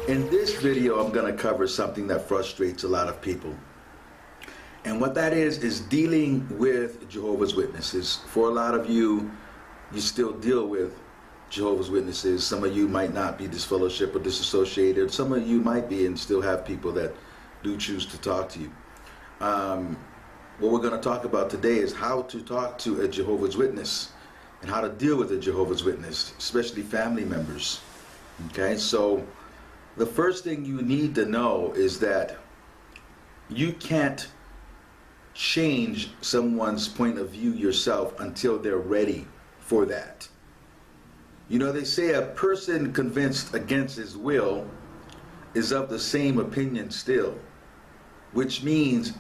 In this video, I'm going to cover something that frustrates a lot of people. And what that is dealing with Jehovah's Witnesses. For a lot of you, you still deal with Jehovah's Witnesses. Some of you might not be disfellowship or disassociated. Some of you might be and still have people that do choose to talk to you. What we're going to talk about today is how to talk to a Jehovah's Witness and how to deal with a Jehovah's Witness, especially family members. Okay, so the first thing you need to know is that you can't change someone's point of view yourself until they're ready for that. You know, they say a person convinced against his will is of the same opinion still, which means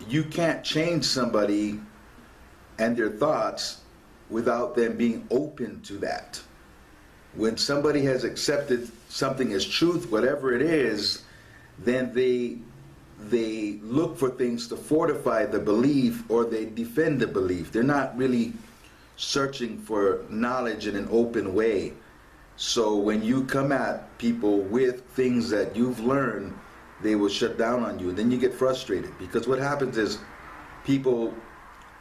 you can't change somebody and their thoughts without them being open to that. When somebody has accepted something as truth, whatever it is, then they look for things to fortify the belief, or they defend the belief. They're not really searching for knowledge in an open way. So when you come at people with things that you've learned, they will shut down on you, and then you get frustrated, because what happens is people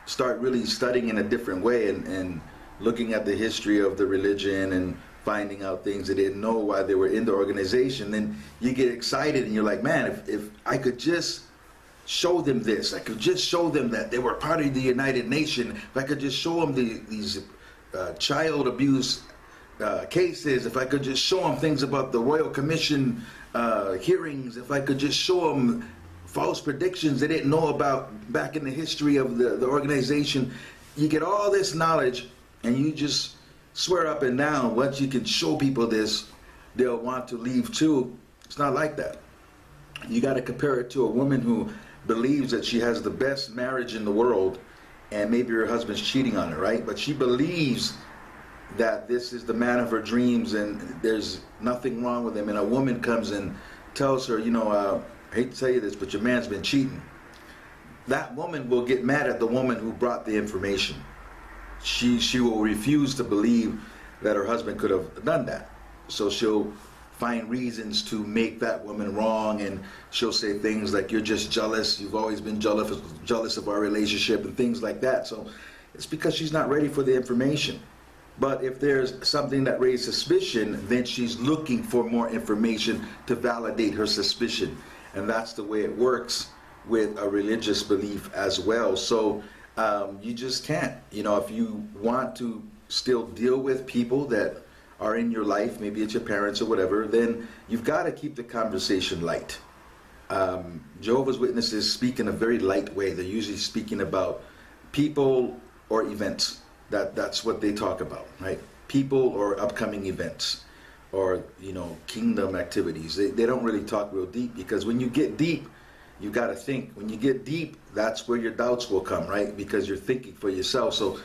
start really studying in a different way and looking at the history of the religion and finding out things they didn't know while they were in the organization. Then you get excited and you're like, man, if I could just show them this, I could just show them that they were part of the United Nations, if I could just show them these child abuse cases, if I could just show them things about the Royal Commission hearings, if I could just show them false predictions they didn't know about back in the history of the organization. You get all this knowledge and you just swear up and down, once you can show people this, they'll want to leave too. It's not like that. You got to compare it to a woman who believes that she has the best marriage in the world, and maybe her husband's cheating on her, right? But she believes that this is the man of her dreams and there's nothing wrong with him, and a woman comes and tells her, you know, I hate to tell you this, but your man's been cheating. That woman will get mad at the woman who brought the information. She will refuse to believe that her husband could have done that. So she'll find reasons to make that woman wrong, and she'll say things like, you're just jealous, you've always been jealous of our relationship, and things like that. So it's because she's not ready for the information. But if there's something that raised suspicion, then she's looking for more information to validate her suspicion. And that's the way it works with a religious belief as well. So you just can't, you know, if you want to still deal with people that are in your life, maybe it's your parents or whatever, then you've got to keep the conversation light. Jehovah's Witnesses speak in a very light way. They're usually speaking about people or events. That's what they talk about, right? People or upcoming events, or, you know, kingdom activities. They don't really talk real deep, because when you get deep, you got to think. When you get deep, that's where your doubts will come, right? Because you're thinking for yourself. So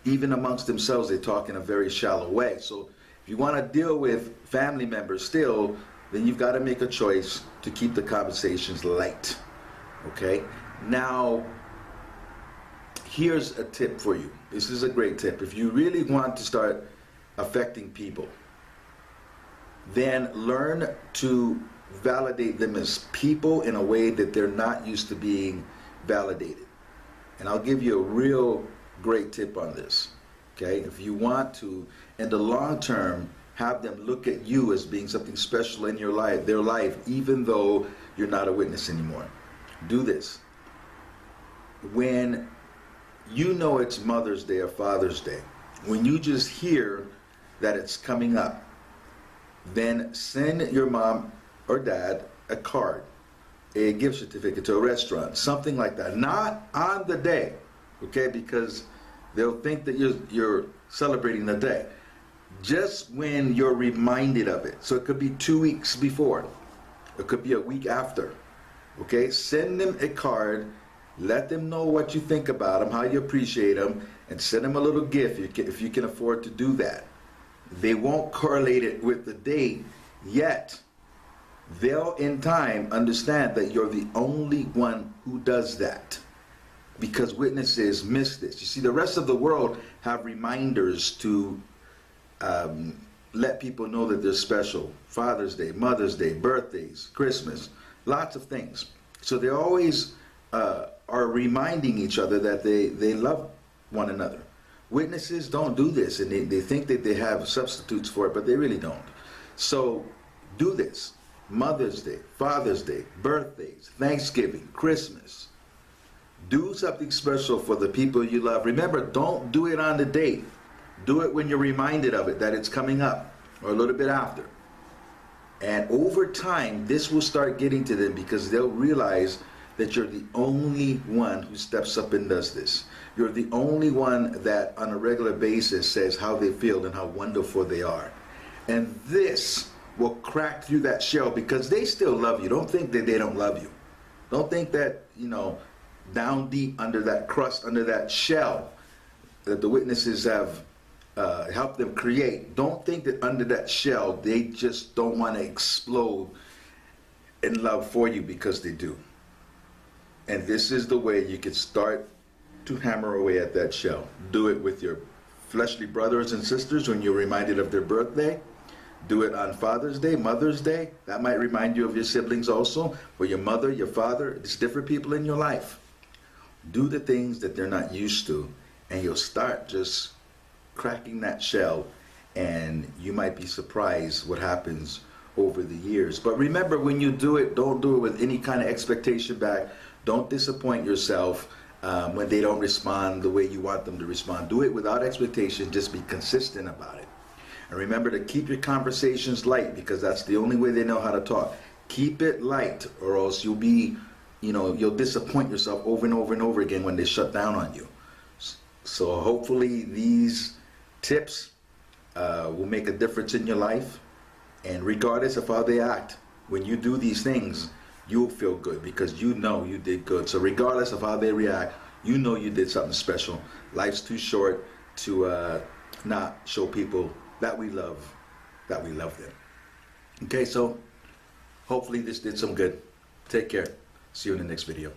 even amongst themselves, they talk in a very shallow way. So if you want to deal with family members still, then you've got to make a choice to keep the conversations light, okay? Now, here's a tip for you. This is a great tip. If you really want to start affecting people, then learn to validate them as people in a way that they're not used to being validated. And I'll give you a real great tip on this, okay? If you want to, in the long term, have them look at you as being something special in your life, their life, even though you're not a witness anymore, do this. When you know it's Mother's Day or Father's Day, when you just hear that it's coming up, then send your mom or dad a card, a gift certificate to a restaurant, something like that. Not on the day, okay? Because they'll think that you're celebrating the day. Just when you're reminded of it. So it could be 2 weeks before. It could be a week after. Okay? Send them a card. Let them know what you think about them, how you appreciate them, and send them a little gift if you can afford to do that. They won't correlate it with the date yet. They'll in time understand that you're the only one who does that, because witnesses miss this. You see, the rest of the world have reminders to let people know that they're special. Father's Day, Mother's Day, birthdays, Christmas, lots of things. So they always are reminding each other that they love one another. Witnesses don't do this, and they think that they have substitutes for it, but they really don't. So do this. Mother's Day, Father's Day, birthdays, Thanksgiving, Christmas. Do something special for the people you love. Remember, don't do it on the date. Do it when you're reminded of it, that it's coming up, or a little bit after. And over time, this will start getting to them, because they'll realize that you're the only one who steps up and does this. You're the only one that on a regular basis says how they feel and how wonderful they are. And this will crack through that shell, because they still love you. Don't think that they don't love you. Don't think that, down deep under that crust, under that shell that the witnesses have helped them create. Don't think that under that shell they just don't want to explode in love for you, because they do. And this is the way you can start to hammer away at that shell. Do it with your fleshly brothers and sisters when you're reminded of their birthday. Do it on Father's Day, Mother's Day. That might remind you of your siblings also, or your mother, your father. It's different people in your life. Do the things that they're not used to, and you'll start just cracking that shell, and you might be surprised what happens over the years. But remember, when you do it, don't do it with any kind of expectation back. Don't disappoint yourself when they don't respond the way you want them to respond. Do it without expectation. Just be consistent about it. And remember to keep your conversations light, because that's the only way they know how to talk. Keep it light, or else you'll be, you'll disappoint yourself over and over and over again when they shut down on you. So hopefully these tips will make a difference in your life. And regardless of how they act, when you do these things, you'll feel good, because you know you did good. So regardless of how they react, you know you did something special. Life's too short to not show people that we love them. Okay, so hopefully this did some good. Take care. See you in the next video.